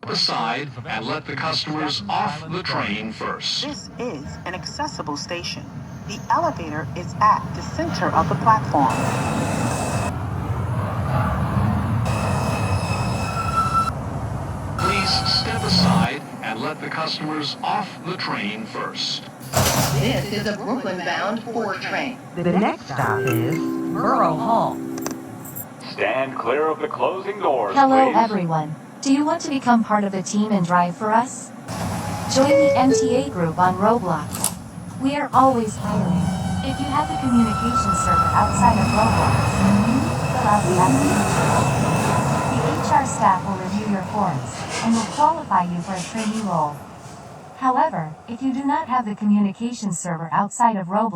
aside and let the customers off the train first. This is an accessible station. The elevator is at the center of the platform. Please step aside and let the customers off the train first. This is a Brooklyn-bound 4 train. The next stop is Borough Hall. Stand clear of the closing doors, Hello please. everyone. Do you want to become part of the team and drive for us? Join the MTA group on Roblox. We are always hiring. If you have the communication server outside of Roblox, you need to fill out the application. The HR staff will review your forms and will qualify you for a trainee role. However, if you do not have the communication server outside of Roblox,